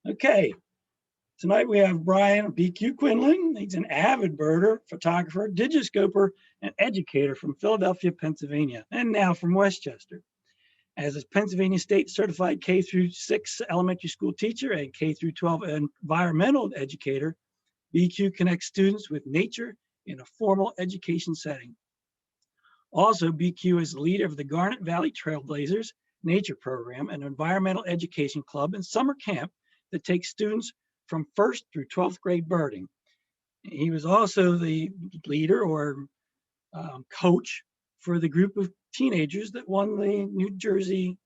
Okay, tonight we have Brian BQ Quindlen. He's an avid birder, photographer, digiscoper, and educator from Philadelphia, Pennsylvania, and now from Westchester. As a Pennsylvania State certified K through 6 elementary school teacher and K through 12 environmental educator, BQ connects students with nature in a formal education setting. Also, BQ is the leader of the Garnet Valley Trailblazers Nature Program, an environmental education club and summer camp that takes students from 1st through 12th grade birding. He was also the leader or coach for the group of teenagers that won the New Jersey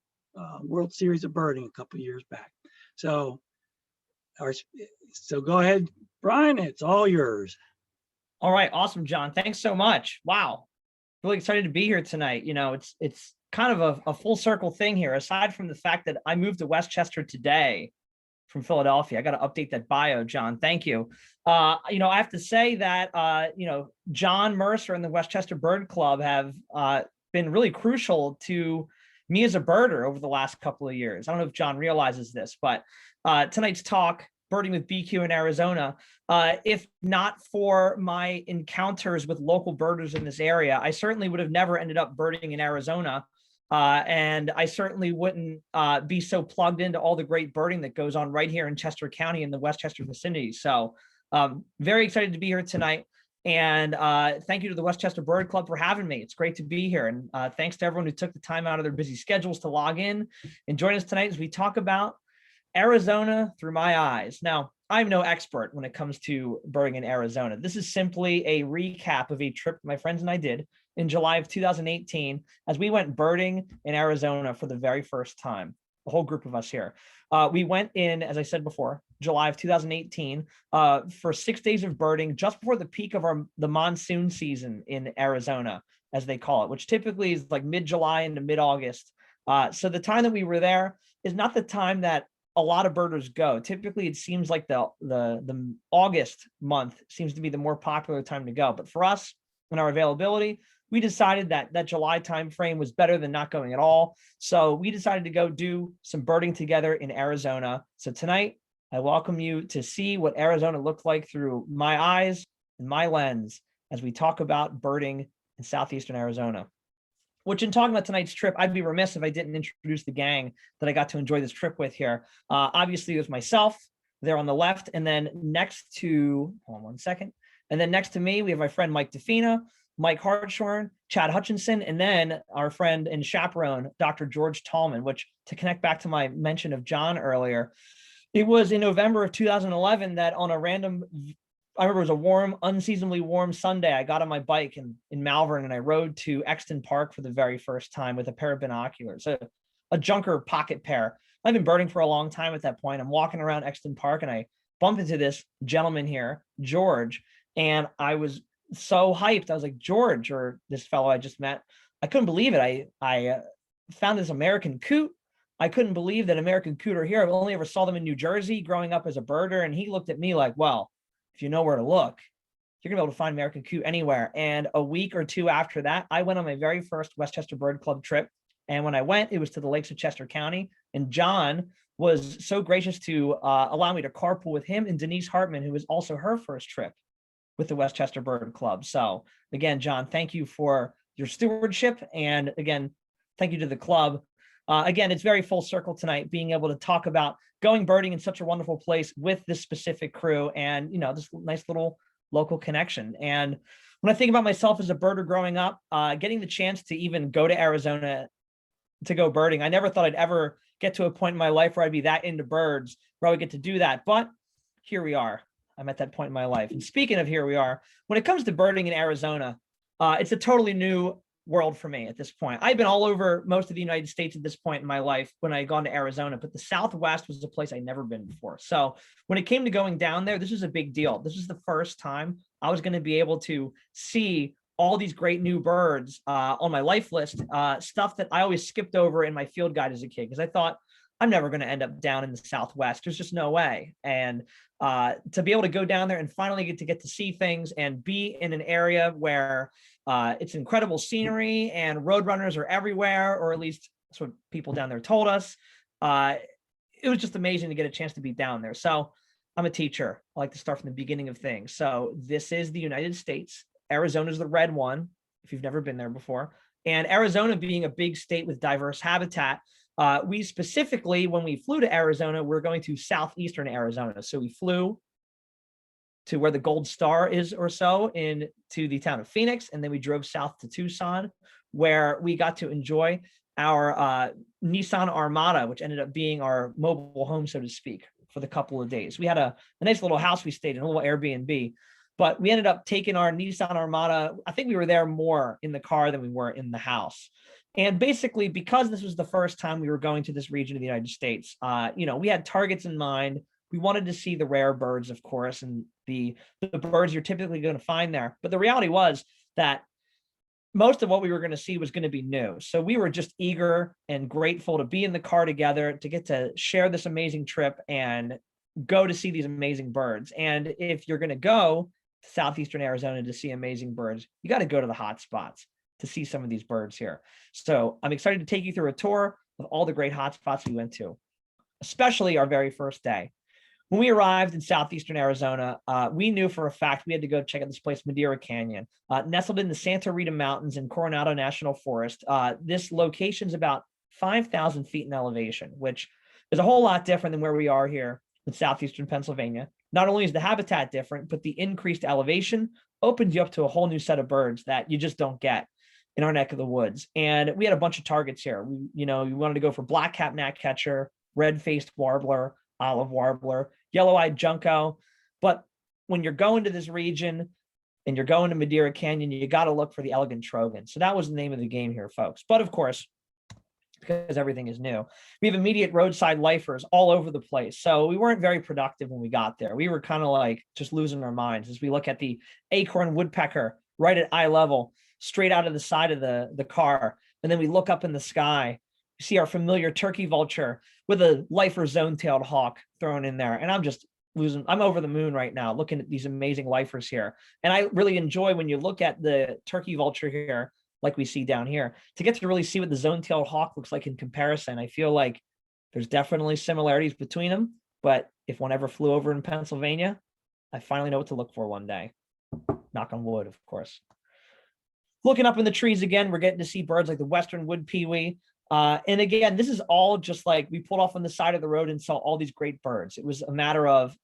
World Series of Birding a couple of years back. So go ahead, Brian, it's all yours. All right, awesome, John. Thanks so much. Wow, really excited to be here tonight. You know, it's kind of a full circle thing here. Aside from the fact that I moved to Westchester today from Philadelphia, I got to update that bio, John. Thank you. You know, I have to say that you know, John Mercer and the Westchester Bird Club have been really crucial to me as a birder over the last couple of years. I don't know if John realizes this, but tonight's talk, Birding with BQ in Arizona, if not for my encounters with local birders in this area, I certainly would have never ended up birding in Arizona. And I certainly wouldn't be so plugged into all the great birding that goes on right here in Chester County in the Westchester vicinity. So very excited to be here tonight. And thank you to the Westchester Bird Club for having me. It's great to be here. And thanks to everyone who took the time out of their busy schedules to log in and join us tonight as we talk about Arizona through my eyes. Now, I'm no expert when it comes to birding in Arizona. This is simply a recap of a trip my friends and I did in July of 2018 as we went birding in Arizona for the very first time, a whole group of us here. We went in, as I said before, July of 2018 for 6 days of birding just before the peak of the monsoon season in Arizona, as they call it, which typically is like mid-July into mid-August. So the time that we were there is not the time that a lot of birders go. Typically, it seems like the August month seems to be the more popular time to go. But for us and our availability, we decided that that July timeframe was better than not going at all. So we decided to go do some birding together in Arizona. So tonight, I welcome you to see what Arizona looked like through my eyes and my lens as we talk about birding in Southeastern Arizona. Which, in talking about tonight's trip, I'd be remiss if I didn't introduce the gang that I got to enjoy this trip with here. Obviously, there's myself there on the left, and then next to, hold on one second, and then next to me, we have my friend Mike DeFina, Mike Hartshorn, Chad Hutchinson, and then our friend and chaperone, Dr. George Tallman, which, to connect back to my mention of John earlier, it was in November of 2011 that on a random, I remember it was a warm, unseasonably warm Sunday. I got on my bike in Malvern and I rode to Exton Park for the very first time with a pair of binoculars, a Junker pocket pair. I've been birding for a long time at that point. I'm walking around Exton Park and I bump into this gentleman here, George, and I was so hyped. I was like, George, or this fellow I just met, I couldn't believe it. I found this American coot. I couldn't believe that American coot are here. I only ever saw them in New Jersey growing up as a birder. And he looked at me like, well, if you know where to look, you're gonna be able to find American coot anywhere. And a week or two after that, I went on my very first Westchester Bird Club trip. And when I went, it was to the lakes of Chester County. And John was so gracious to allow me to carpool with him and Denise Hartman, who was also her first trip with the Westchester Bird Club. So again, John, thank you for your stewardship. And again, thank you to the club. Again, it's very full circle tonight, being able to talk about going birding in such a wonderful place with this specific crew and, you know, this nice little local connection. And when I think about myself as a birder growing up, getting the chance to even go to Arizona to go birding, I never thought I'd ever get to a point in my life where I'd be that into birds, where I would get to do that. But here we are. I'm at that point in my life. And speaking of here we are, when it comes to birding in Arizona, it's a totally new world for me at this point. I've been all over most of the United States at this point in my life when I had gone to Arizona, but the Southwest was a place I'd never been before. So when it came to going down there, this was a big deal. This was the first time I was going to be able to see all these great new birds on my life list, stuff that I always skipped over in my field guide as a kid, because I thought I'm never going to end up down in the Southwest. There's just no way. And to be able to go down there and finally get to see things and be in an area where it's incredible scenery and road runners are everywhere, or at least that's what people down there told us. it was just amazing to get a chance to be down there. So I'm a teacher. I like to start from the beginning of things. So this is the United States. Arizona is the red one, if you've never been there before. And Arizona being a big state with diverse habitat, we specifically, when we flew to Arizona, we're going to Southeastern Arizona. So we flew to where the Gold Star is or so into the town of Phoenix. And then we drove south to Tucson, where we got to enjoy our Nissan Armada, which ended up being our mobile home, so to speak, for the couple of days. We had a nice little house we stayed in, a little Airbnb, but we ended up taking our Nissan Armada. I think we were there more in the car than we were in the house. And basically, because this was the first time we were going to this region of the United States, we had targets in mind. We wanted to see the rare birds, of course, and the birds you're typically going to find there. But the reality was that most of what we were going to see was going to be new. So we were just eager and grateful to be in the car together, to get to share this amazing trip and go to see these amazing birds. And if you're going to go to Southeastern Arizona to see amazing birds, you got to go to the hotspots to see some of these birds here. So I'm excited to take you through a tour of all the great hotspots we went to, especially our very first day. When we arrived in Southeastern Arizona, we knew for a fact we had to go check out this place, Madeira Canyon, nestled in the Santa Rita Mountains in Coronado National Forest. This location is about 5,000 feet in elevation, which is a whole lot different than where we are here in Southeastern Pennsylvania. Not only is the habitat different, but the increased elevation opens you up to a whole new set of birds that you just don't get in our neck of the woods. And we had a bunch of targets here. We wanted to go for black-capped gnatcatcher, red-faced warbler, olive warbler, yellow-eyed junco. But when you're going to this region and you're going to Madeira Canyon, you got to look for the elegant trogon. So that was the name of the game here, folks. But of course, because everything is new, we have immediate roadside lifers all over the place. So we weren't very productive when we got there. We were kind of like just losing our minds as we look at the acorn woodpecker right at eye level, straight out of the side of the car. And then we look up in the sky, you see our familiar turkey vulture with a lifer zone-tailed hawk thrown in there. And I'm over the moon right now looking at these amazing lifers here. And I really enjoy when you look at the turkey vulture here, like we see down here, to get to really see what the zone-tailed hawk looks like in comparison. I feel like there's definitely similarities between them, but if one ever flew over in Pennsylvania, I finally know what to look for one day. Knock on wood, of course. Looking up in the trees again, we're getting to see birds like the western wood pewee. And again, this is all just like we pulled off on the side of the road and saw all these great birds. It was a matter of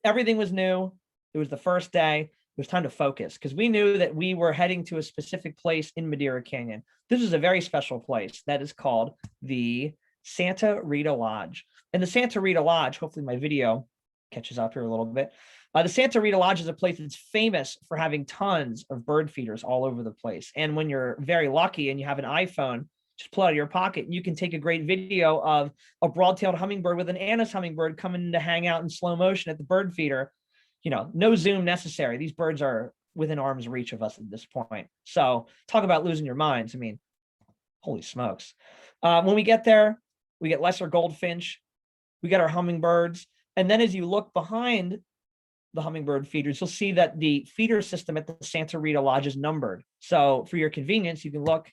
everything was new. It was the first day. It was time to focus because we knew that we were heading to a specific place in Madeira Canyon. This is a very special place that is called the Santa Rita Lodge. And the Santa Rita Lodge, hopefully my video catches up here a little bit. The Santa Rita Lodge is a place that's famous for having tons of bird feeders all over the place. And when you're very lucky and you have an iPhone, just pull out of your pocket, you can take a great video of a broad-tailed hummingbird with an Anna's hummingbird coming to hang out in slow motion at the bird feeder. No zoom necessary. These birds are within arm's reach of us at this point. So talk about losing your minds. I mean, holy smokes. When we get there, we get lesser goldfinch, we get our hummingbirds. And then as you look behind the hummingbird feeders, you'll see that the feeder system at the Santa Rita Lodge is numbered. So for your convenience, you can look,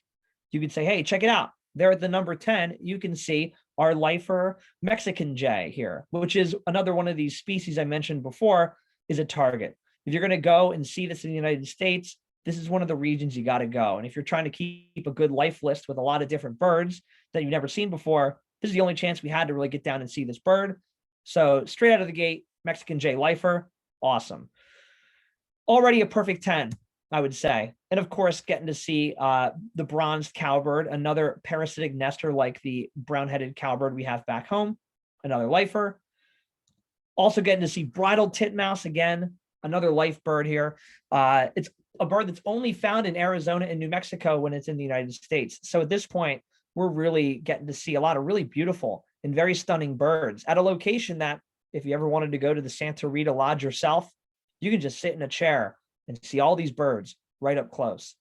you can say, hey, check it out. There at the number 10, you can see our lifer Mexican jay here, which is another one of these species I mentioned before is a target. If you're going to go and see this in the United States, this is one of the regions you got to go. And if you're trying to keep a good life list with a lot of different birds that you've never seen before, this is the only chance we had to really get down and see this bird. So straight out of the gate, Mexican jay lifer, awesome. Already a perfect 10, I would say. And of course, getting to see the bronzed cowbird, another parasitic nester like the brown-headed cowbird we have back home, another lifer. Also getting to see bridled titmouse, again, another life bird here. It's a bird that's only found in Arizona and New Mexico when it's in the United States. So at this point, we're really getting to see a lot of really beautiful and very stunning birds at a location that if you ever wanted to go to the Santa Rita Lodge yourself, you can just sit in a chair and see all these birds right up close.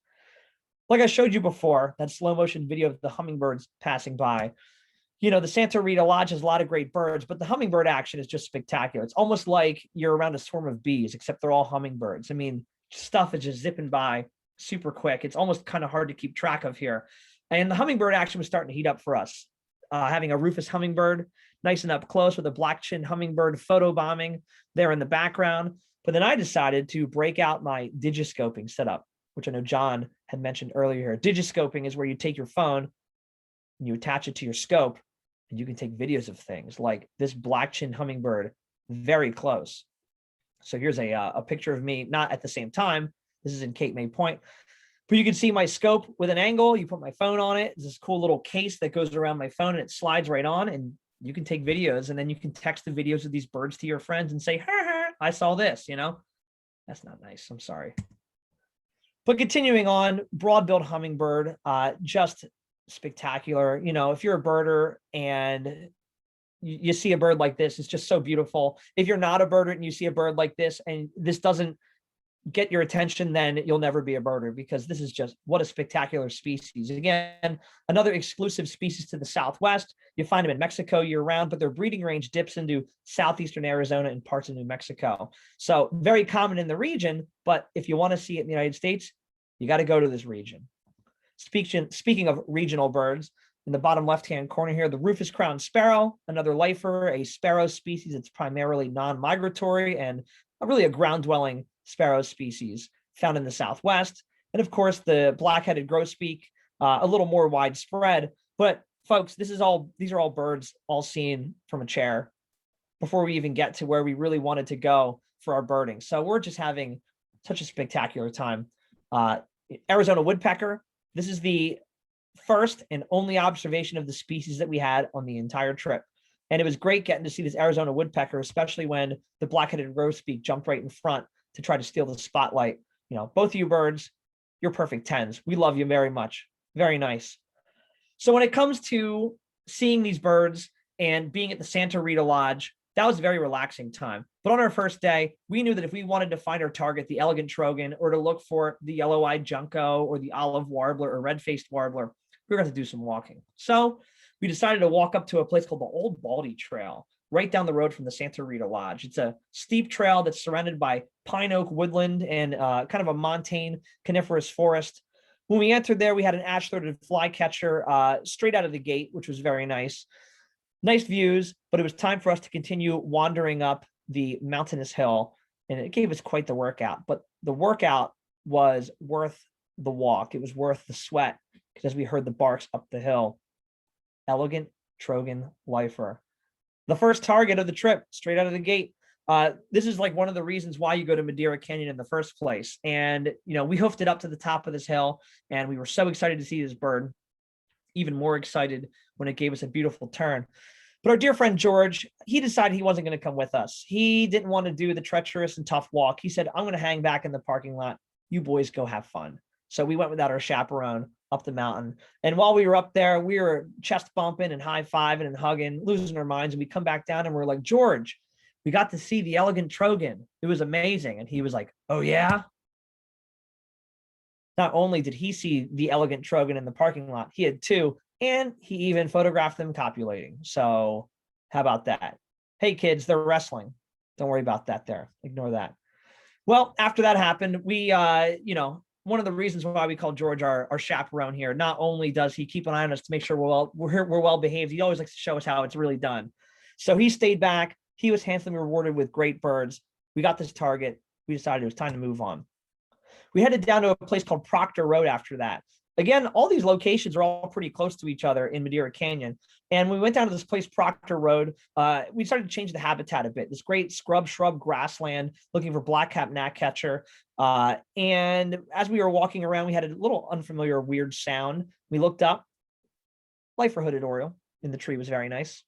Like I showed you before, that slow motion video of the hummingbirds passing by. The Santa Rita Lodge has a lot of great birds, but the hummingbird action is just spectacular. It's almost like you're around a swarm of bees, except they're all hummingbirds. I mean, stuff is just zipping by super quick. It's almost kind of hard to keep track of here. And the hummingbird action was starting to heat up for us. having a Rufus hummingbird nice and up close with a black-chinned hummingbird photo bombing there in the background. But then I decided to break out my digiscoping setup, which I know John had mentioned earlier. Digiscoping is where you take your phone and you attach it to your scope, and you can take videos of things like this black-chinned hummingbird very close. So here's a picture of me, not at the same time. This is in Cape May Point. But you can see my scope with an angle. You put my phone on it. It's this cool little case that goes around my phone and it slides right on, and you can take videos, and then you can text the videos of these birds to your friends and say, ha, ha, I saw this, you know? That's not nice. I'm sorry. But continuing on, broad-billed hummingbird, just spectacular. You know, if you're a birder and you see a bird like this, it's just so beautiful. If you're not a birder and you see a bird like this and this doesn't get your attention, then you'll never be a birder, because this is just what a spectacular species. Again, another exclusive species to the Southwest. You find them in Mexico year round, but their breeding range dips into Southeastern Arizona and parts of New Mexico. So very common in the region, but if you want to see it in the United States, you got to go to this region. Speaking of regional birds, in the bottom left-hand corner here, the Rufous crowned sparrow, another lifer, a sparrow species. It's primarily non-migratory and really a ground-dwelling sparrow species found in the Southwest. And of course, the black-headed grosbeak, a little more widespread. But folks, these are all birds all seen from a chair before we even get to where we really wanted to go for our birding. So we're just having such a spectacular time. Arizona woodpecker. This is the first and only observation of the species that we had on the entire trip. And it was great getting to see this Arizona woodpecker, especially when the black-headed grosbeak jumped right in front to try to steal the spotlight. You know, both of you birds, you're perfect 10s. We love you very much. Very nice. So when it comes to seeing these birds and being at the Santa Rita Lodge, that was a very relaxing time. But on our first day, we knew that if we wanted to find our target, the elegant trogon, or to look for the yellow-eyed junco or the olive warbler or red-faced warbler, we were going to do some walking. So we decided to walk up to a place called the Old Baldy Trail, right down the road from the Santa Rita Lodge. It's a steep trail that's surrounded by pine oak woodland and kind of a montane coniferous forest. When we entered there, we had an ash-throated flycatcher straight out of the gate, which was very nice. Nice views, but it was time for us to continue wandering up the mountainous hill, and it gave us quite the workout. But the workout was worth the walk. It was worth the sweat, because as we heard the barks up the hill, elegant trogon lifer. The first target of the trip, straight out of the gate. This is like one of the reasons why you go to Madeira Canyon in the first place. And, you know, we hoofed it up to the top of this hill, and we were so excited to see this bird, even more excited when it gave us a beautiful turn. But our dear friend George, he decided he wasn't going to come with us. He didn't want to do the treacherous and tough walk. He said, I'm going to hang back in the parking lot. You boys go have fun. So we went without our chaperone up the mountain. And while we were up there, we were chest bumping and high-fiving and hugging, losing our minds. And we come back down and we're like, George, we got to see the elegant trogon. It was amazing. And he was like, oh, yeah? Not only did he see the elegant trogon in the parking lot, he had two, and he even photographed them copulating. So how about that? Hey, kids, they're wrestling. Don't worry about that there. Ignore that. Well, after that happened, we, one of the reasons why we call George our chaperone here, not only does he keep an eye on us to make sure we're well behaved, he always likes to show us how it's really done. So he stayed back. He was handsomely rewarded with great birds. We got this target. We decided it was time to move on. We headed down to a place called Proctor Road after that. Again, all these locations are all pretty close to each other in Madeira Canyon. And we went down to this place, Proctor Road. We started to change the habitat a bit. This great shrub grassland, looking for black-capped gnatcatcher. And as we were walking around, we had a little unfamiliar, weird sound. We looked up. Lifer-hooded oriole in the tree was very nice.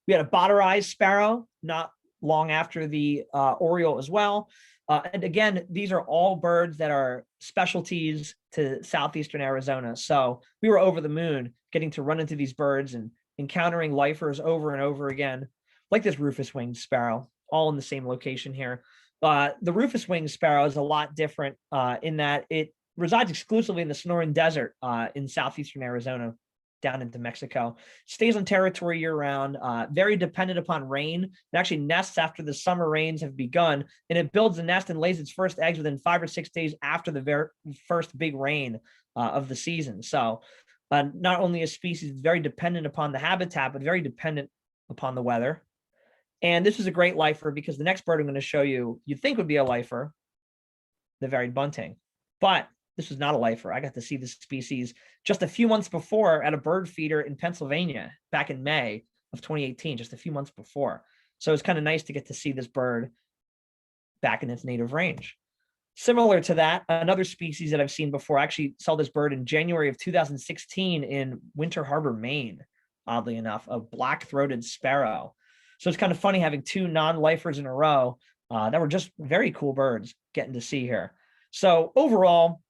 We had a botter-eyed sparrow, not long after the oriole as well. And again, these are all birds that are specialties to Southeastern Arizona. So we were over the moon getting to run into these birds and encountering lifers over and over again, like this rufous-winged sparrow, all in the same location here. The rufous-winged sparrow is a lot different in that it resides exclusively in the Sonoran Desert in Southeastern Arizona, down into Mexico. Stays on territory year-round, very dependent upon rain. It actually nests after the summer rains have begun, and it builds a nest and lays its first eggs within 5 or 6 days after the first big rain of the season. So Not only a species very dependent upon the habitat, but very dependent upon the weather. And this is a great lifer because the next bird I'm going to show you, you'd think would be a lifer, the varied bunting. But this was not a lifer. I got to see this species just a few months before at a bird feeder in Pennsylvania back in May of 2018, just a few months before. So it's kind of nice to get to see this bird back in its native range. Similar to that, another species that I've seen before, I actually saw this bird in January of 2016 in Winter Harbor, Maine, oddly enough, a black-throated sparrow. So it's kind of funny having two non-lifers in a row that were just very cool birds getting to see here. So overall,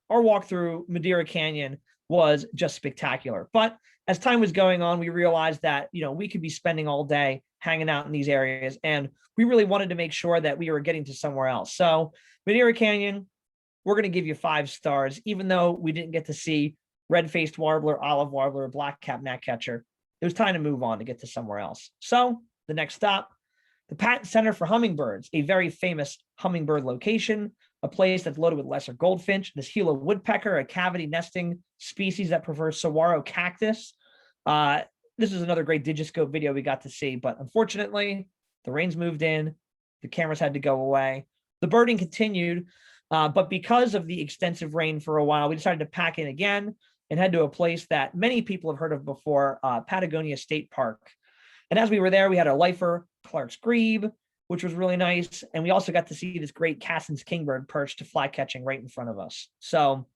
our walk through Madeira Canyon was just spectacular. But as time was going on, we realized that, we could be spending all day hanging out in these areas, and we really wanted to make sure that we were getting to somewhere else. So Madeira Canyon, we're going to give you 5 stars, even though we didn't get to see red-faced warbler, olive warbler, black-capped gnatcatcher. It was time to move on to get to somewhere else. So the next stop, the Patton Center for Hummingbirds, a very famous hummingbird location, a place that's loaded with lesser goldfinch, this Gila woodpecker, a cavity nesting species that prefers saguaro cactus. This is another great digiscope video we got to see, but unfortunately, the rains moved in, the cameras had to go away. The birding continued, but because of the extensive rain for a while, we decided to pack in again and head to a place that many people have heard of before, Patagonia State Park. And as we were there, we had a lifer, Clark's grebe, which was really nice. And we also got to see this great Cassin's kingbird perched to fly catching right in front of us. So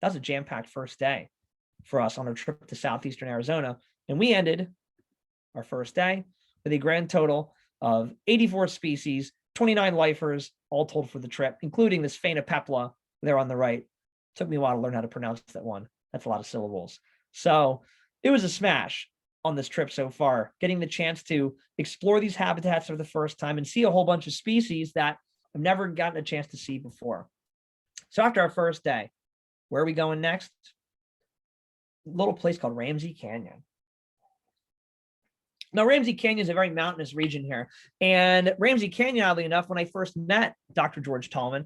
that was a jam-packed first day for us on our trip to Southeastern Arizona. And we ended our first day with a grand total of 84 species, 29 lifers, all told for the trip, including this phainopepla there on the right. Took me a while to learn how to pronounce that one. That's a lot of syllables. So it was a smash on this trip so far, getting the chance to explore these habitats for the first time and see a whole bunch of species that I've never gotten a chance to see before. So after our first day, where are we going next? A little place called Ramsey Canyon. Now, Ramsey Canyon is a very mountainous region here. And Ramsey Canyon, oddly enough, when I first met Dr. George Tallman,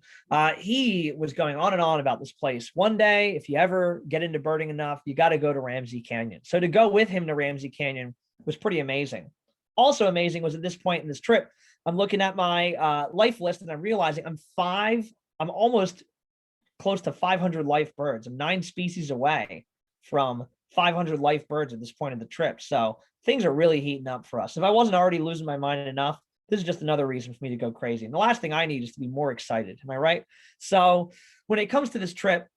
he was going on and on about this place. One day, if you ever get into birding enough, you got to go to Ramsey Canyon. So to go with him to Ramsey Canyon was pretty amazing. Also amazing was at this point in this trip, I'm looking at my life list and I'm realizing I'm almost close to 500 life birds. I'm 9 species away from 500 life birds at this point in the trip. So things are really heating up for us. If I wasn't already losing my mind enough, this is just another reason for me to go crazy. And the last thing I need is to be more excited. Am I right? So when it comes to this trip,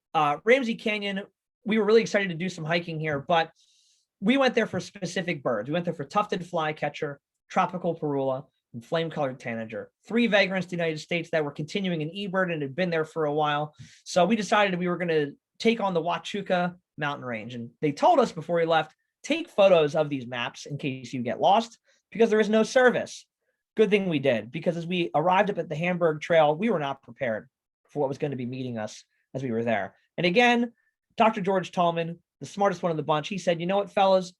Ramsey Canyon, we were really excited to do some hiking here, but we went there for specific birds. We went there for tufted flycatcher, tropical parula, and flame-colored tanager. 3 vagrants to the United States that were continuing an eBird and had been there for a while. So we decided we were going to take on the Huachuca mountain range. And they told us before we left, take photos of these maps in case you get lost, because there is no service. Good thing we did, because as we arrived up at the Hamburg Trail, we were not prepared for what was going to be meeting us as we were there. And again, Dr. George Tallman, the smartest one of the bunch, he said, you know what, fellas,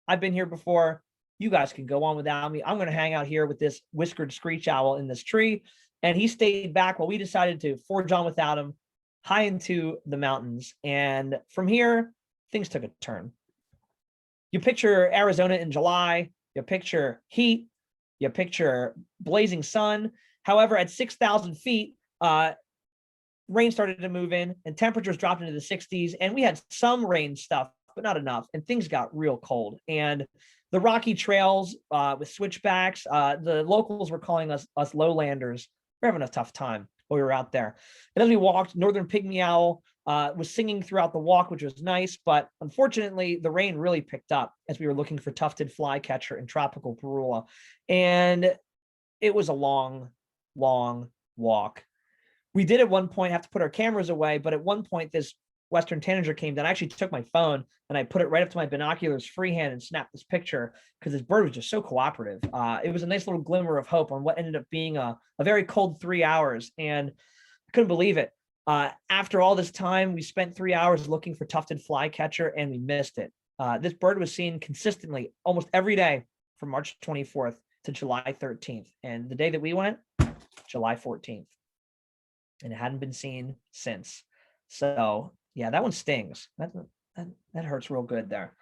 I've been here before. You guys can go on without me. I'm going to hang out here with this whiskered screech owl in this tree. And he stayed back while we decided to forge on without him, high into the mountains. And from here, things took a turn. You picture Arizona in July, you picture heat, you picture blazing sun. However, at 6,000 feet, rain started to move in and temperatures dropped into the 60s. And we had some rain stuff, but not enough. And things got real cold. And the rocky trails with switchbacks, the locals were calling us lowlanders. We're having a tough time while we were out there. And as we walked, northern pygmy owl was singing throughout the walk, which was nice. But unfortunately, the rain really picked up as we were looking for tufted flycatcher and tropical parula. And it was a long, long walk. We did at one point have to put our cameras away, but at one point, this Western tanager came down. I actually took my phone and I put it right up to my binoculars freehand and snapped this picture because this bird was just so cooperative. It was a nice little glimmer of hope on what ended up being a very cold 3 hours. And I couldn't believe it. After all this time, we spent 3 hours looking for tufted flycatcher and we missed it. This bird was seen consistently almost every day from March 24th to July 13th. And the day that we went, July 14th. And it hadn't been seen since. So yeah, that one stings. That hurts real good there.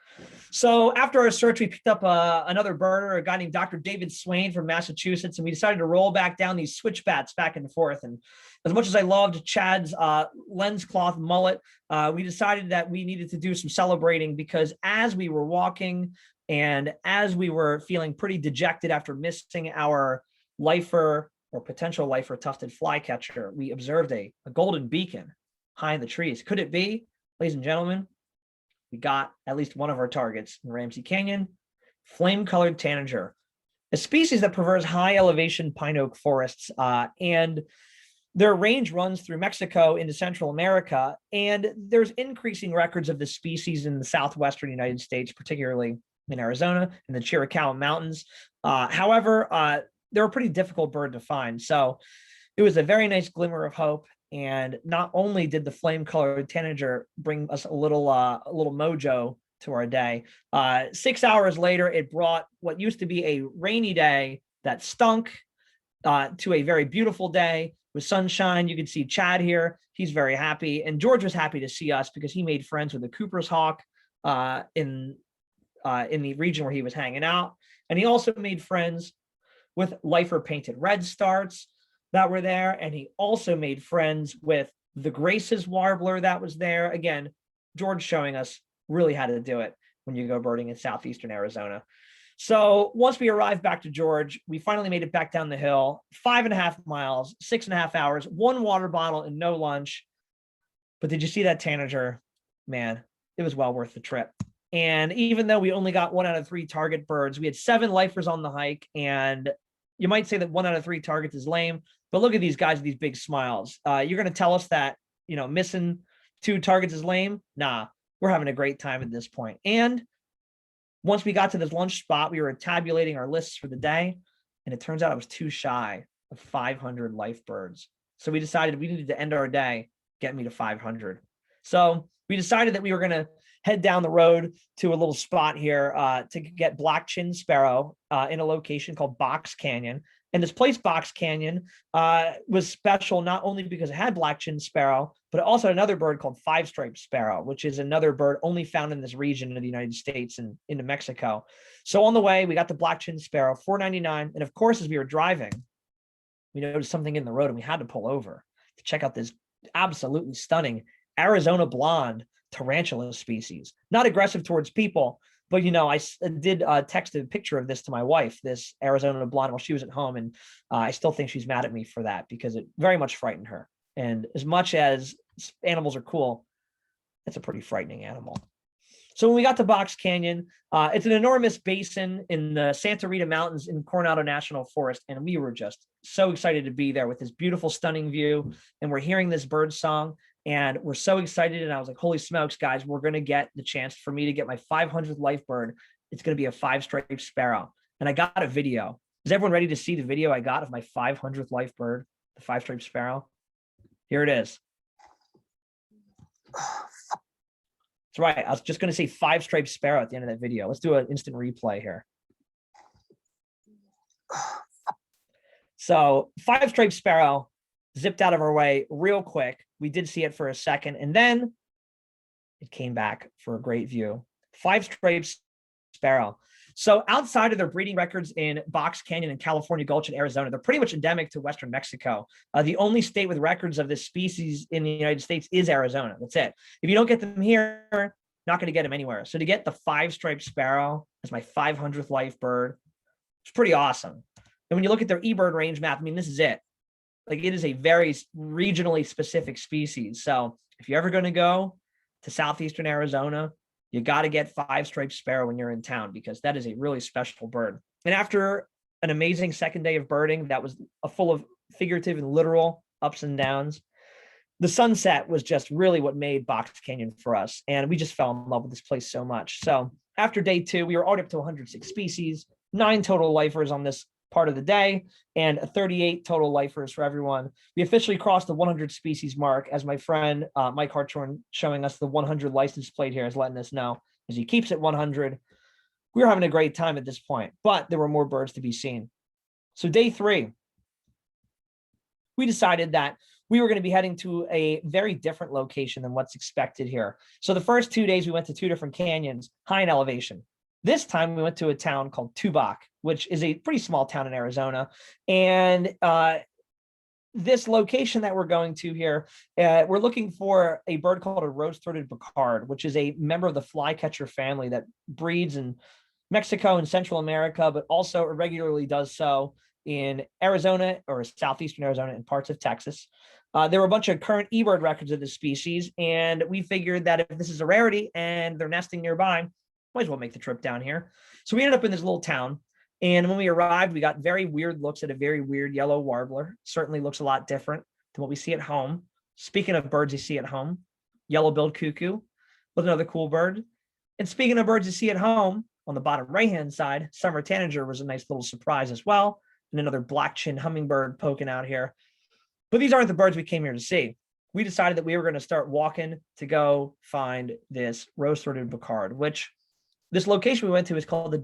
So after our search, we picked up another birder, a guy named Dr. David Swain from Massachusetts, and we decided to roll back down these switchbacks back and forth. And as much as I loved Chad's lens cloth mullet, we decided that we needed to do some celebrating, because as we were walking and as we were feeling pretty dejected after missing our lifer or potential lifer tufted flycatcher, we observed a golden beacon high in the trees. Could it be, ladies and gentlemen? We got at least one of our targets in Ramsey Canyon, flame-colored tanager, a species that prefers high elevation pine oak forests, and their range runs through Mexico into Central America. And there's increasing records of this species in the southwestern United States, particularly in Arizona in the Chiricahua Mountains. However, they're a pretty difficult bird to find. So it was a very nice glimmer of hope. And not only did the flame-colored tanager bring us a little mojo to our day, 6 hours later, it brought what used to be a rainy day that stunk to a very beautiful day with sunshine. You can see Chad here. He's very happy. And George was happy to see us because he made friends with the Cooper's hawk in the region where he was hanging out. And he also made friends with lifer painted redstarts that were there. And he also made friends with the Grace's warbler that was there. Again, George showing us really how to do it when you go birding in southeastern Arizona. So once we arrived back to George, we finally made it back down the hill, 5.5 miles, 6.5 hours, one water bottle and no lunch. But did you see that tanager? Man, it was well worth the trip. And even though we only got 1 out of 3 target birds, we had 7 lifers on the hike. And you might say that 1 out of 3 targets is lame, but look at these guys with these big smiles. You're going to tell us that, missing 2 targets is lame? Nah, we're having a great time at this point. And once we got to this lunch spot, we were tabulating our lists for the day, and it turns out I was too shy of 500 life birds. So we decided we needed to end our day, get me to 500. So we decided that we were going to head down the road to a little spot here to get black-chinned sparrow in a location called Box Canyon. And this place, Box Canyon, was special not only because it had black-chinned sparrow, but also another bird called five-striped sparrow, which is another bird only found in this region of the United States and into Mexico. So on the way, we got the black-chinned sparrow, $4.99. And of course, as we were driving, we noticed something in the road and we had to pull over to check out this absolutely stunning Arizona blonde tarantula species. Not aggressive towards people, but I did text a picture of this to my wife, this Arizona blonde, while she was at home, and I still think she's mad at me for that because it very much frightened her. And as much as animals are cool, it's a pretty frightening animal. So when we got to Box Canyon, it's an enormous basin in the Santa Rita Mountains in Coronado National Forest, and we were just so excited to be there with this beautiful, stunning view. And we're hearing this bird song, and we're so excited. And I was like, holy smokes, guys, we're going to get the chance for me to get my 500th life bird. It's going to be a five-striped sparrow. And I got a video. Is everyone ready to see the video I got of my 500th life bird, the five-striped sparrow? Here it is. That's right. I was just going to say five-striped sparrow at the end of that video. Let's do an instant replay here. So five-striped sparrow zipped out of our way real quick. We did see it for a second, and then it came back for a great view. Five-striped sparrow. So outside of their breeding records in Box Canyon and California Gulch in Arizona, they're pretty much endemic to Western Mexico. The only state with records of this species in the United States is Arizona. That's it. If you don't get them here, not going to get them anywhere. So to get the five-striped sparrow as my 500th life bird, it's pretty awesome. And when you look at their eBird range map, I mean, this is it. Like, it is a very regionally specific species. So if you're ever going to go to Southeastern Arizona, you got to get five-striped sparrow when you're in town, because that is a really special bird. And after an amazing second day of birding that was full of figurative and literal ups and downs, the sunset was just really what made Box Canyon for us. And we just fell in love with this place so much. So after day 2, we were already up to 106 species, 9 total lifers on this part of the day, and 38 total lifers for everyone. We officially crossed the 100 species mark, as my friend Mike Hartshorn, showing us the 100 license plate here, is letting us know, as he keeps it 100. We were having a great time at this point, but there were more birds to be seen. So day 3, we decided that we were going to be heading to a very different location than what's expected here. So the first 2 days, we went to 2 different canyons, high in elevation. This time we went to a town called Tubac, which is a pretty small town in Arizona. And this location that we're going to here, we're looking for a bird called a rose-throated Picard, which is a member of the flycatcher family that breeds in Mexico and Central America, but also irregularly does so in Arizona or Southeastern Arizona and parts of Texas. There were a bunch of current eBird records of this species, and we figured that if this is a rarity and they're nesting nearby, might as well make the trip down here. So we ended up in this little town. And when we arrived, we got very weird looks at a very weird yellow warbler. Certainly looks a lot different than what we see at home. Speaking of birds you see at home, yellow-billed cuckoo was another cool bird. And speaking of birds you see at home, on the bottom right-hand side, summer tanager was a nice little surprise as well. And another black-chinned hummingbird poking out here. But these aren't the birds we came here to see. We decided that we were going to start walking to go find this rose-throated Picard, which this location we went to is called the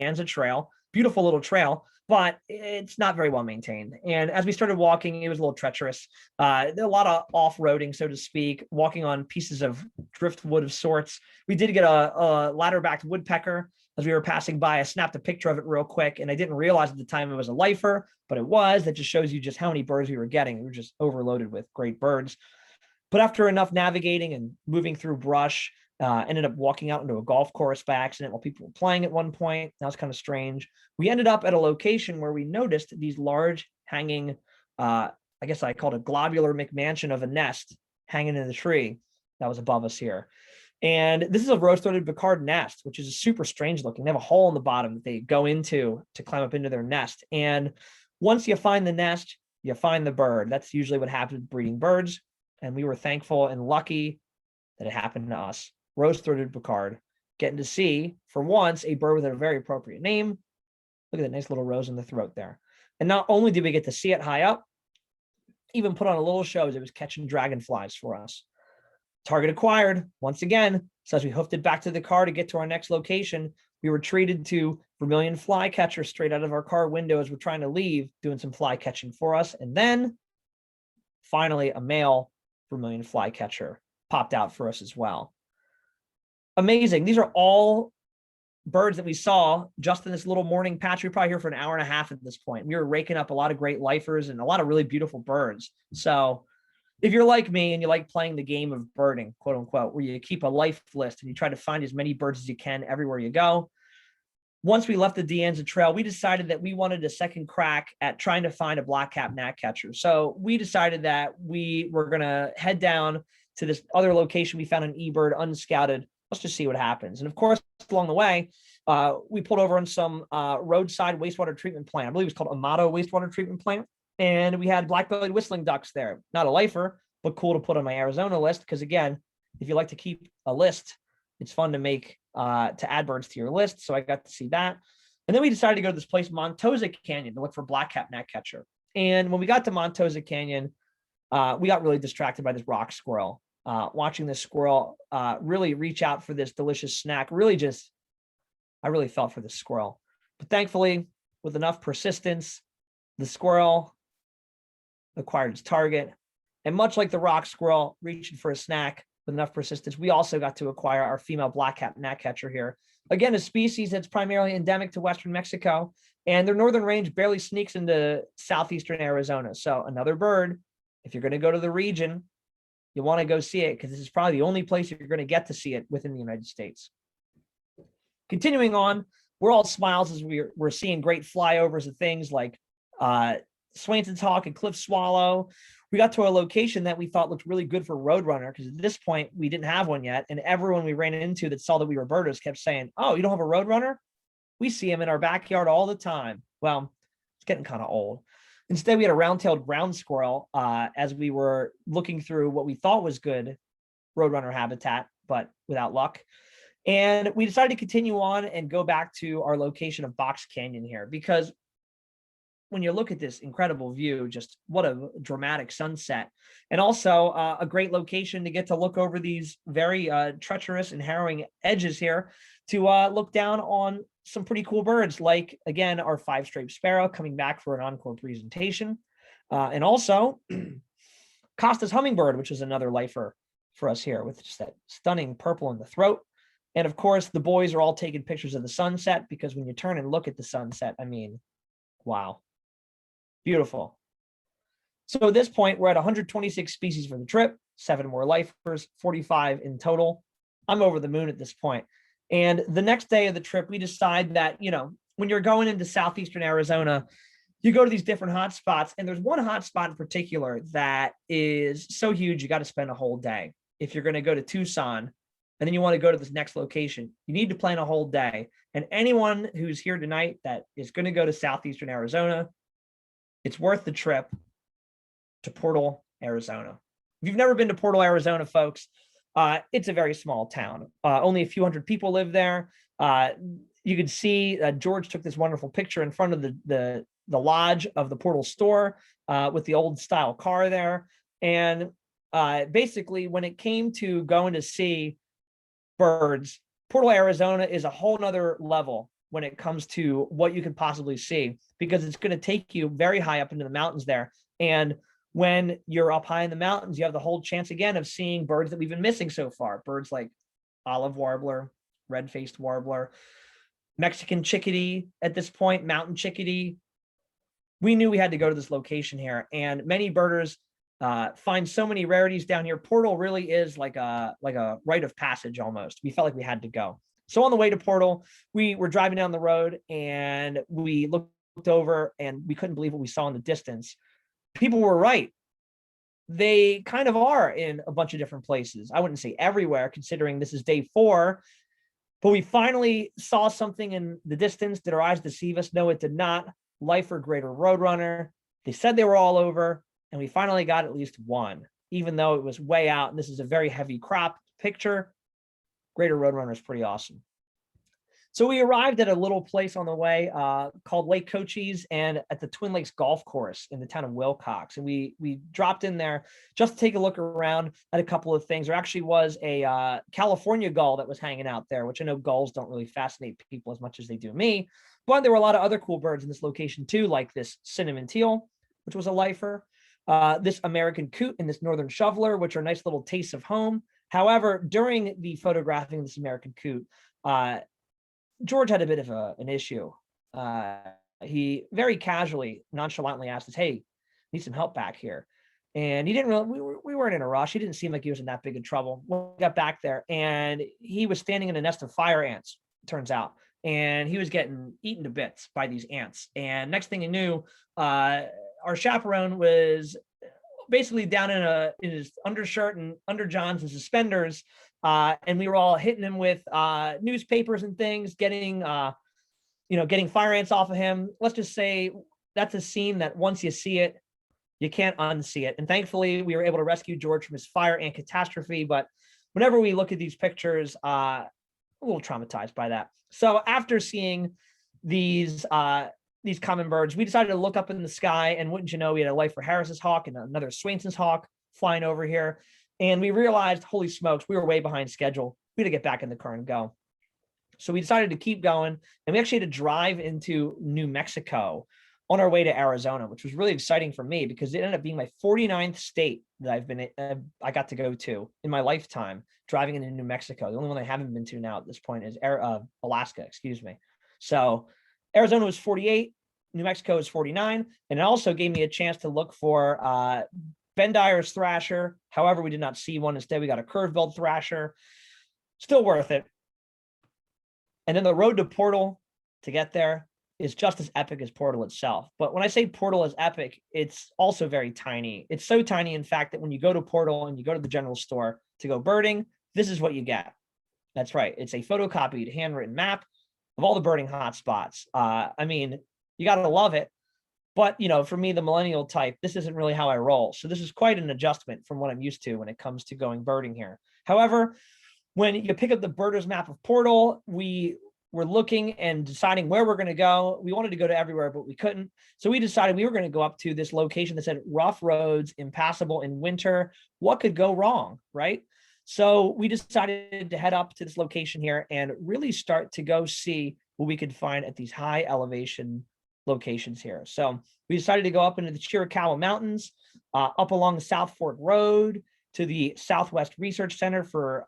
Dianza Trail. Beautiful little trail, but it's not very well maintained. And as we started walking, it was a little treacherous. There a lot of off-roading, so to speak, walking on pieces of driftwood of sorts. We did get a ladder-backed woodpecker as we were passing by. I snapped a picture of it real quick, and I didn't realize at the time it was a lifer, but it was. That just shows you just how many birds we were getting. We were just overloaded with great birds. But after enough navigating and moving through brush, ended up walking out into a golf course by accident while people were playing at one point. That was kind of strange. We ended up at a location where we noticed these large hanging, I guess I called it a globular McMansion of a nest hanging in the tree that was above us here. And this is a rose-throated Picard nest, which is super strange looking. They have a hole in the bottom that they go into to climb up into their nest. And once you find the nest, you find the bird. That's usually what happens with breeding birds. And we were thankful and lucky that it happened to us. Rose-throated Picard, getting to see, for once, a bird with a very appropriate name. Look at that nice little rose in the throat there. And not only did we get to see it high up, even put on a little show as it was catching dragonflies for us. Target acquired, once again. So as we hoofed it back to the car to get to our next location, we were treated to vermilion flycatcher straight out of our car window as we're trying to leave, doing some fly catching for us. And then, finally, a male vermilion flycatcher popped out for us as well. Amazing. These are all birds that we saw just in this little morning patch. We were probably here for an hour and a half at this point. We were raking up a lot of great lifers and a lot of really beautiful birds. So if you're like me and you like playing the game of birding, quote unquote, where you keep a life list and you try to find as many birds as you can everywhere you go, once we left the Dianza Trail, we decided that we wanted a second crack at trying to find a black-capped gnatcatcher. So we decided that we were going to head down to this other location we found an eBird unscouted. Let's just see what happens. And of course, along the way, we pulled over on some roadside wastewater treatment plant. I believe it's called Amato Wastewater Treatment Plant. And we had black-bellied whistling ducks there. Not a lifer, but cool to put on my Arizona list. Because again, if you like to keep a list, it's fun to make, to add birds to your list. So I got to see that. And then we decided to go to this place, Montosa Canyon, to look for black-capped gnatcatcher. And when we got to Montosa Canyon, we got really distracted by this rock squirrel. Watching this squirrel really reach out for this delicious snack, I really felt for this squirrel. But thankfully, with enough persistence, the squirrel acquired its target. And much like the rock squirrel reaching for a snack with enough persistence, we also got to acquire our female black-capped gnatcatcher here. Again, a species that's primarily endemic to Western Mexico, and their northern range barely sneaks into Southeastern Arizona. So another bird, if you're going to go to the region, you want to go see it because this is probably the only place you're going to get to see it within the United States. Continuing on, we're all smiles as we're seeing great flyovers of things like Swainson's hawk and cliff swallow. We got to a location that we thought looked really good for roadrunner because at this point we didn't have one yet, and everyone we ran into that saw that we were birders kept saying, "Oh, you don't have a roadrunner? We see them in our backyard all the time." Well, it's getting kind of old. Instead, we had a round-tailed ground squirrel as we were looking through what we thought was good roadrunner habitat, but without luck. And we decided to continue on and go back to our location of Box Canyon here, because when you look at this incredible view, just what a dramatic sunset, and also a great location to get to look over these very treacherous and harrowing edges here to look down on some pretty cool birds, like, again, our five-striped sparrow coming back for an encore presentation. And also Costa's hummingbird, which is another lifer for us here with just that stunning purple in the throat. And of course, the boys are all taking pictures of the sunset, because when you turn and look at the sunset, I mean, wow, beautiful. So at this point, we're at 126 species for the trip, 7 more lifers, 45 in total. I'm over the moon at this point. And the next day of the trip, we decide that, you know, when you're going into Southeastern Arizona, you go to these different hotspots, and there's one hotspot in particular that is so huge, you got to spend a whole day. If you're going to go to Tucson, and then you want to go to this next location, you need to plan a whole day. And anyone who's here tonight that is going to go to Southeastern Arizona, it's worth the trip to Portal, Arizona. If you've never been to Portal, Arizona, folks, it's a very small town. Only a few hundred people live there. You can see George took this wonderful picture in front of the lodge of the Portal store with the old style car there. And basically, when it came to going to see birds, Portal, Arizona is a whole nother level when it comes to what you can possibly see, because it's going to take you very high up into the mountains there. And when you're up high in the mountains, you have the whole chance again of seeing birds that we've been missing so far. Birds like olive warbler, red-faced warbler, Mexican chickadee at this point, mountain chickadee. We knew we had to go to this location here, and many birders find so many rarities down here. Portal really is like a rite of passage almost. We felt like we had to go. So on the way to Portal, we were driving down the road, and we looked over, and we couldn't believe what we saw in the distance. People were right. They kind of are in a bunch of different places. I wouldn't say everywhere, considering this is day 4, but we finally saw something in the distance. Did our eyes deceive us? No, it did not. Lifer greater roadrunner. They said they were all over, and we finally got at least one, even though it was way out. And this is a very heavy crop picture. Greater roadrunner is pretty awesome. So we arrived at a little place on the way called Lake Cochise, and at the Twin Lakes Golf Course in the town of Wilcox. And we dropped in there just to take a look around at a couple of things. There actually was a California gull that was hanging out there, which I know gulls don't really fascinate people as much as they do me. But there were a lot of other cool birds in this location too, like this cinnamon teal, which was a lifer, this American coot and this northern shoveler, which are nice little tastes of home. However, during the photographing of this American coot, George had a bit of an issue. He very casually, nonchalantly asked us, "Hey, need some help back here?" And he didn't really, we weren't in a rush. He didn't seem like he was in that big of trouble. We got back there, and he was standing in a nest of fire ants, turns out, and he was getting eaten to bits by these ants. And next thing you knew, our chaperone was basically down in his undershirt and underjohns and suspenders. And we were all hitting him with newspapers and things, getting fire ants off of him. Let's just say that's a scene that once you see it, you can't unsee it. And thankfully, we were able to rescue George from his fire ant catastrophe. But whenever we look at these pictures, a little traumatized by that. So after seeing these common birds, we decided to look up in the sky, and wouldn't you know, we had a lifer Harris's hawk and another Swainson's hawk flying over here. And we realized, holy smokes, we were way behind schedule. We had to get back in the car and go. So we decided to keep going, and we actually had to drive into New Mexico on our way to Arizona, which was really exciting for me because it ended up being my 49th state that I got to go to in my lifetime, driving into New Mexico. The only one I haven't been to now at this point is Alaska, excuse me. So Arizona was 48, New Mexico was 49, and it also gave me a chance to look for Ben Dyer's thrasher. However, we did not see one. Instead, we got a curve-billed thrasher. Still worth it. And then the road to Portal to get there is just as epic as Portal itself. But when I say Portal is epic, it's also very tiny. It's so tiny, in fact, that when you go to Portal and you go to the general store to go birding, this is what you get. That's right. It's a photocopied, handwritten map of all the birding hotspots. I mean, you got to love it. But, for me, the millennial type, this isn't really how I roll. So this is quite an adjustment from what I'm used to when it comes to going birding here. However, when you pick up the birders map of Portal, we were looking and deciding where we're going to go. We wanted to go to everywhere, but we couldn't. So we decided we were going to go up to this location that said rough roads, impassable in winter. What could go wrong, right? So we decided to head up to this location here and really start to go see what we could find at these high elevation locations here. So we decided to go up into the Chiricahua Mountains, up along the South Fork Road to the Southwest Research Center for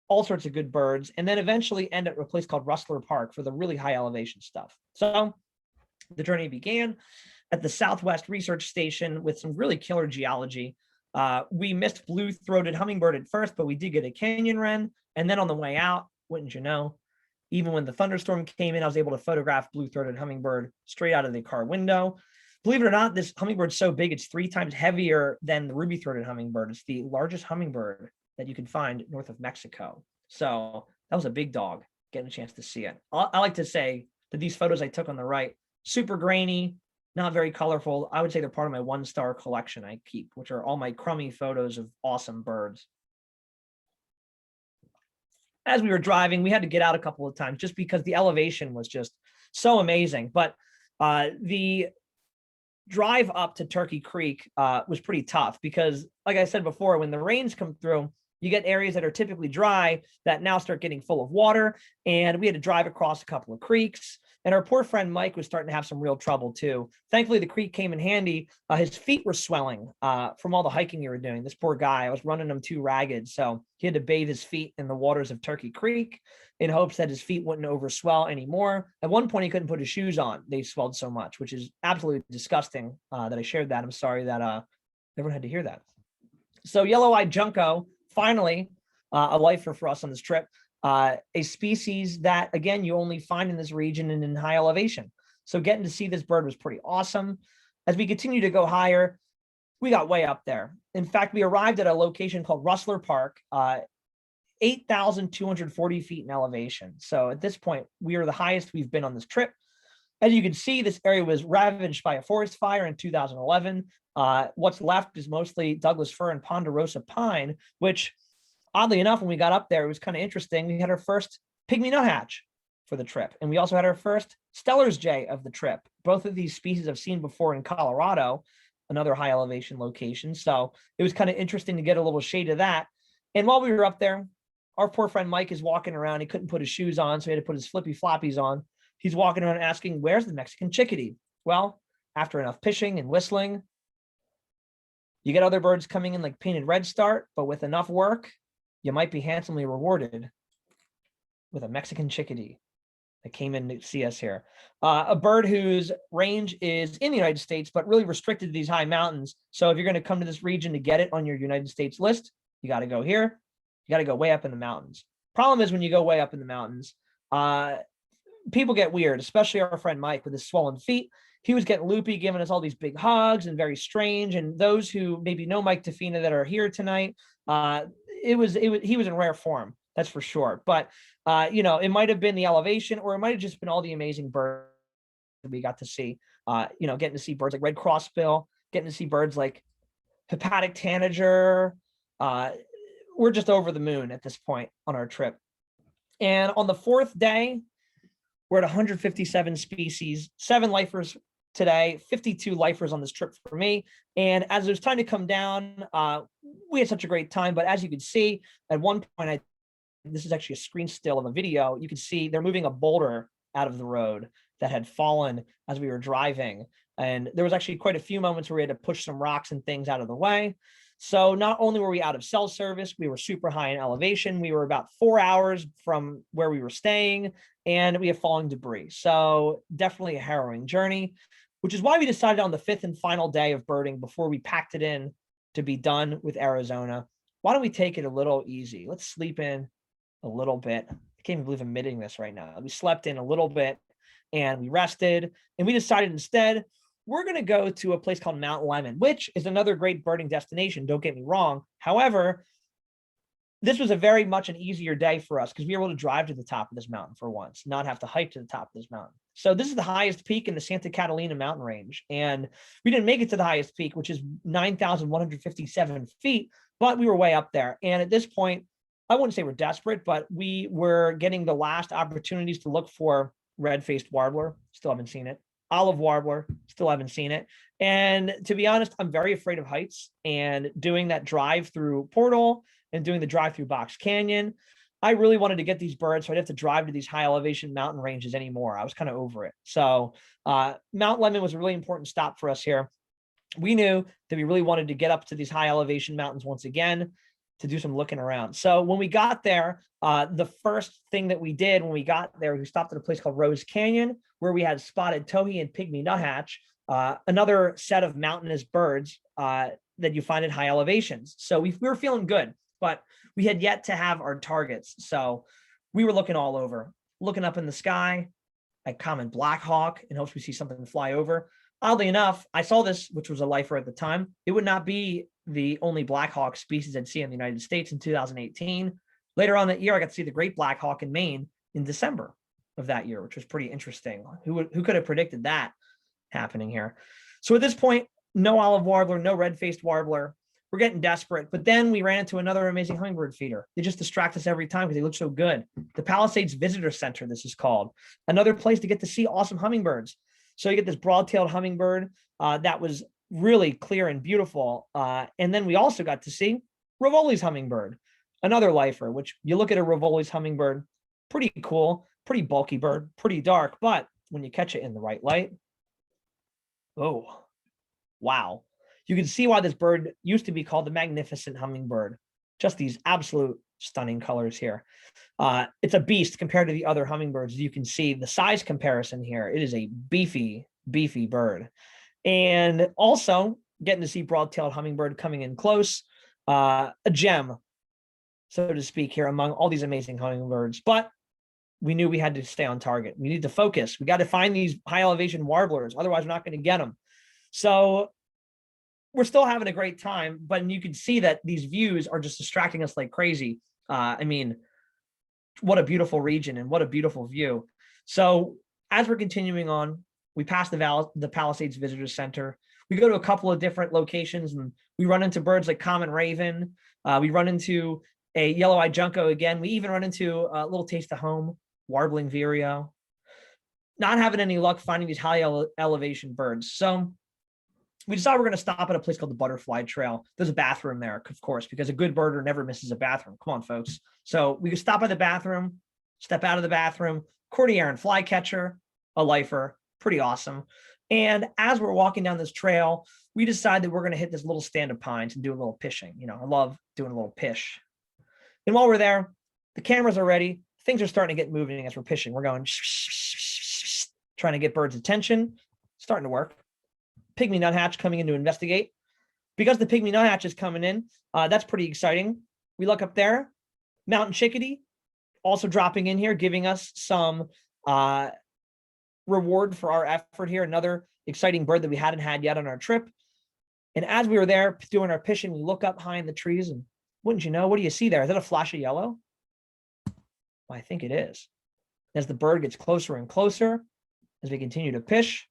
all sorts of good birds, and then eventually end at a place called Rustler Park for the really high elevation stuff. So the journey began at the Southwest Research Station with some really killer geology. We missed blue-throated hummingbird at first, but we did get a canyon wren. And then on the way out, wouldn't you know, even when the thunderstorm came in, I was able to photograph blue-throated hummingbird straight out of the car window. Believe it or not, this hummingbird's so big, it's 3 times heavier than the ruby-throated hummingbird. It's the largest hummingbird that you can find north of Mexico. So that was a big dog, getting a chance to see it. I like to say that these photos I took on the right, super grainy, not very colorful. I would say they're part of my 1-star collection I keep, which are all my crummy photos of awesome birds. As we were driving, we had to get out a couple of times just because the elevation was just so amazing. But the drive up to Turkey Creek was pretty tough because, like I said before, when the rains come through, you get areas that are typically dry that now start getting full of water. And we had to drive across a couple of creeks. And our poor friend Mike was starting to have some real trouble too. Thankfully, the creek came in handy. His feet were swelling from all the hiking he was doing. This poor guy, I was running him too ragged. So he had to bathe his feet in the waters of Turkey Creek in hopes that his feet wouldn't overswell anymore. At one point, he couldn't put his shoes on. They swelled so much, which is absolutely disgusting that I shared that. I'm sorry that everyone had to hear that. So yellow-eyed junco, finally, a lifer for us on this trip, a species that, again, you only find in this region and in high elevation. So getting to see this bird was pretty awesome. As we continue to go higher, we got way up there. In fact, we arrived at a location called Rustler Park, 8,240 feet in elevation. So at this point, we are the highest we've been on this trip. As you can see, this area was ravaged by a forest fire in 2011. What's left is mostly Douglas fir and ponderosa pine, which, oddly enough, when we got up there, it was kind of interesting. We had our first pygmy nuthatch for the trip, and we also had our first Steller's jay of the trip. Both of these species I've seen before in Colorado, another high elevation location. So it was kind of interesting to get a little shade of that. And while we were up there, our poor friend Mike is walking around. He couldn't put his shoes on, so he had to put his flippy floppies on. He's walking around asking, where's the Mexican chickadee? Well, after enough pitching and whistling, you get other birds coming in like painted redstart, but with enough work, you might be handsomely rewarded with a Mexican chickadee that came in to see us here. A bird whose range is in the United States, but really restricted to these high mountains. So if you're going to come to this region to get it on your United States list, you got to go here. You got to go way up in the mountains. Problem is when you go way up in the mountains, people get weird, especially our friend Mike with his swollen feet. He was getting loopy, giving us all these big hugs and very strange. And those who maybe know Mike Tafina that are here tonight, he was in rare form, that's for sure. But it might have been the elevation, or it might have just been all the amazing birds that we got to see. Getting to see birds like red crossbill, getting to see birds like hepatic tanager. We're just over the moon at this point on our trip. And on the 4th day, we're at 157 species, 7 lifers today, 52 lifers on this trip for me. And as it was time to come down, we had such a great time. But as you can see, at one point, this is actually a screen still of a video, you can see they're moving a boulder out of the road that had fallen as we were driving. And there was actually quite a few moments where we had to push some rocks and things out of the way. So not only were we out of cell service, we were super high in elevation. We were about 4 hours from where we were staying, and we have falling debris. So definitely a harrowing journey, which is why we decided on the 5th and final day of birding, before we packed it in to be done with Arizona, why don't we take it a little easy? Let's sleep in a little bit. I can't even believe I'm admitting this right now. We slept in a little bit and we rested, and we decided instead, we're going to go to a place called Mount Lemmon, which is another great birding destination. Don't get me wrong. However, this was a very much an easier day for us because we were able to drive to the top of this mountain for once, not have to hike to the top of this mountain. So this is the highest peak in the Santa Catalina mountain range. And we didn't make it to the highest peak, which is 9,157 feet, but we were way up there. And at this point, I wouldn't say we're desperate, but we were getting the last opportunities to look for red-faced warbler. Still haven't seen it. Olive warbler, still haven't seen it. And to be honest, I'm very afraid of heights, and doing that drive through portal and doing the drive through Box Canyon, I really wanted to get these birds, so I'd have to drive to these high elevation mountain ranges anymore. I was kind of over it. So Mount Lemmon was a really important stop for us here. We knew that we really wanted to get up to these high elevation mountains once again to do some looking around. So when we got there, the first thing that we did when we got there, we stopped at a place called Rose Canyon, where we had spotted towhee and pygmy nuthatch, another set of mountainous birds that you find at high elevations. So we were feeling good, but we had yet to have our targets. So we were looking all over, looking up in the sky. I comment Black Hawk in hopes we see something fly over. Oddly enough, I saw this, which was a lifer at the time. It would not be the only Black Hawk species I'd see in the United States in 2018. Later on that year, I got to see the great Black Hawk in Maine in December of that year, which was pretty interesting. Who could have predicted that happening here? So at this point, no olive warbler, no red-faced warbler. We're getting desperate. But then we ran into another amazing hummingbird feeder. They just distract us every time because they look so good. The Palisades Visitor Center, this is called. Another place to get to see awesome hummingbirds. So you get this broad-tailed hummingbird that was really clear and beautiful. And then we also got to see Rivoli's hummingbird, another lifer, which you look at a Rivoli's hummingbird, pretty cool, pretty bulky bird, pretty dark. But when you catch it in the right light, oh, wow. You can see why this bird used to be called the magnificent hummingbird. Just these absolute stunning colors here. It's a beast compared to the other hummingbirds. You can see the size comparison here. It is a beefy bird. And also getting to see broad-tailed hummingbird coming in close, a gem, so to speak, here among all these amazing hummingbirds. But we knew we had to stay on target. We need to focus. We got to find these high elevation warblers. Otherwise, we're not going to get them. So we're still having a great time, but you can see that these views are just distracting us like crazy. I mean, what a beautiful region and what a beautiful view. So as we're continuing on, we pass the Palisades Visitor Center. We go to a couple of different locations and we run into birds like common raven. We run into a yellow-eyed junco again. We even run into a little taste of home, warbling vireo. Not having any luck finding these high elevation birds. So we decided we're going to stop at a place called the Butterfly Trail. There's a bathroom there, of course, because a good birder never misses a bathroom. Come on, folks. So we could stop by the bathroom, step out of the bathroom, Cordilleran flycatcher, a lifer, pretty awesome. And as we're walking down this trail, we decide that we're going to hit this little stand of pines and do a little pishing. You know, I love doing a little pish. And while we're there, the cameras are ready. Things are starting to get moving as we're pishing. We're going trying to get birds' attention. Starting to work. Pygmy nuthatch coming in to investigate. Because the pygmy nuthatch is coming in, that's pretty exciting. We look up there, mountain chickadee also dropping in here, giving us some reward for our effort here. Another exciting bird that we hadn't had yet on our trip. And as we were there doing our pishing, we look up high in the trees and wouldn't you know, what do you see there? Is that a flash of yellow? Well, I think it is. As the bird gets closer and closer, as we continue to pish,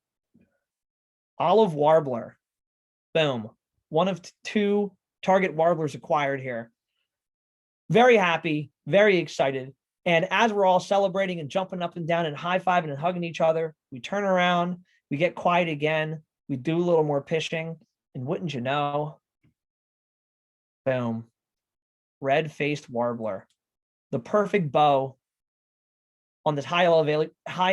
olive warbler, boom. One of two target warblers acquired here. Very happy, very excited. And as we're all celebrating and jumping up and down and high-fiving and hugging each other, we turn around, we get quiet again, we do a little more pishing, and wouldn't you know, boom, red-faced warbler, the perfect bow on this high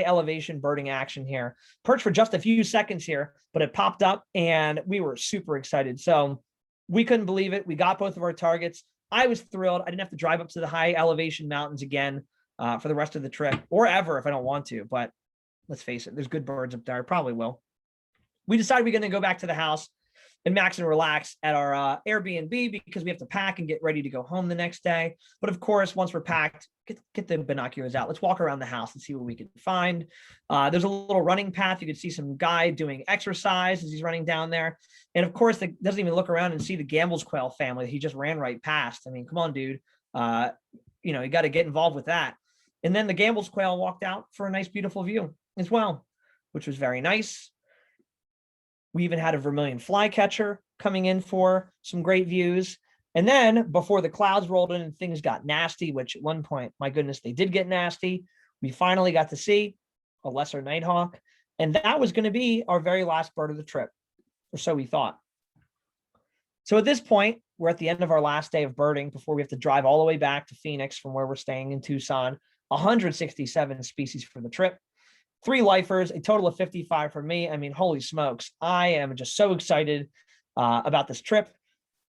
elevation birding action here. Perched for just a few seconds here, but it popped up and we were super excited. So we couldn't believe it. We got both of our targets. I was thrilled. I didn't have to drive up to the high elevation mountains again for the rest of the trip or ever if I don't want to, but let's face it, there's good birds up there. I probably will. We decided we're going to go back to the house and max and relax at our Airbnb because we have to pack and get ready to go home the next day. But of course, once we're packed, get the binoculars out. Let's walk around the house and see what we can find. There's a little running path. You can see some guy doing exercise as he's running down there. And of course, he doesn't even look around and see the Gamble's quail family. He just ran right past. I mean, come on, dude. You know, you got to get involved with that. And then the Gamble's quail walked out for a nice, beautiful view as well, which was very nice. We even had a vermilion flycatcher coming in for some great views. And then before the clouds rolled in and things got nasty, which at one point, my goodness, they did get nasty, we finally got to see a lesser nighthawk. And that was going to be our very last bird of the trip, or so we thought. So at this point, we're at the end of our last day of birding before we have to drive all the way back to Phoenix from where we're staying in Tucson. 167 species for the trip, 3 lifers, a total of 55 for me. I mean, holy smokes. I am just so excited about this trip,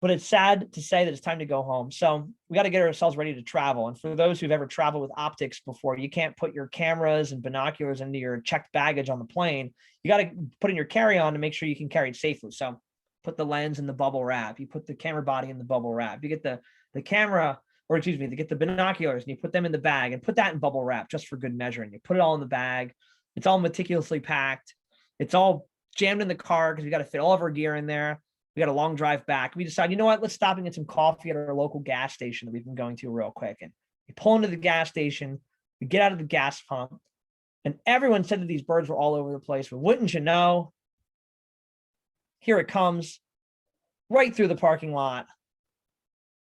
but it's sad to say that it's time to go home. So we got to get ourselves ready to travel. And for those who've ever traveled with optics before, you can't put your cameras and binoculars into your checked baggage on the plane. You got to put in your carry-on to make sure you can carry it safely. So put the lens in the bubble wrap. You put the camera body in the bubble wrap. You get the camera, or excuse me, to get the binoculars and you put them in the bag and put that in bubble wrap just for good measure. And you put it all in the bag. It's all meticulously packed. It's all jammed in the car because we got to fit all of our gear in there. We got a long drive back. We decide, you know what, let's stop and get some coffee at our local gas station that we've been going to real quick. And we pull into the gas station, we get out of the gas pump, and everyone said that these birds were all over the place. But wouldn't you know, here it comes, right through the parking lot,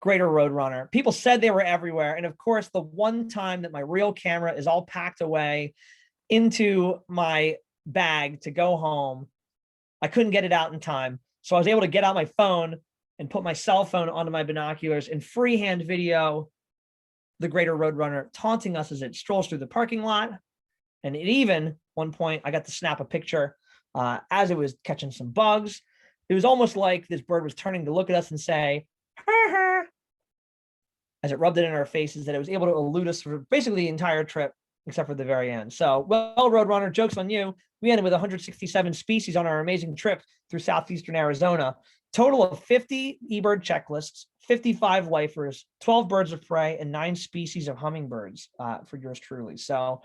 greater roadrunner. People said they were everywhere. And of course, the one time that my real camera is all packed away into my bag to go home, I couldn't get it out in time. So I was able to get out my phone and put my cell phone onto my binoculars and freehand video the greater roadrunner taunting us as it strolls through the parking lot. And it even, one point, I got to snap a picture as it was catching some bugs. It was almost like this bird was turning to look at us and say, ha, ha, as it rubbed it in our faces, that it was able to elude us for basically the entire trip, except for the very end. So, well, Roadrunner, joke's on you. We ended with 167 species on our amazing trip through Southeastern Arizona. Total of 50 eBird checklists, 55 lifers, 12 birds of prey, and 9 species of hummingbirds for yours truly. So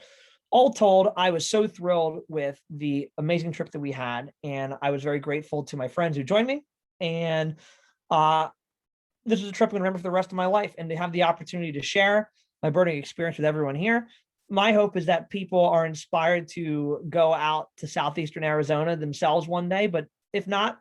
all told, I was so thrilled with the amazing trip that we had. And I was very grateful to my friends who joined me. And this is a trip I'm going to remember for the rest of my life. And to have the opportunity to share my birding experience with everyone here. My hope is that people are inspired to go out to Southeastern Arizona themselves one day. But if not,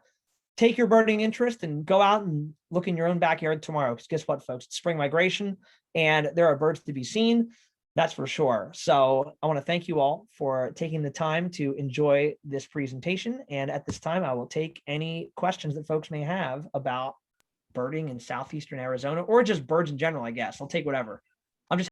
take your birding interest and go out and look in your own backyard tomorrow. Because guess what, folks? It's spring migration and there are birds to be seen. That's for sure. So I want to thank you all for taking the time to enjoy this presentation. And at this time, I will take any questions that folks may have about birding in Southeastern Arizona or just birds in general, I guess. I'll take whatever.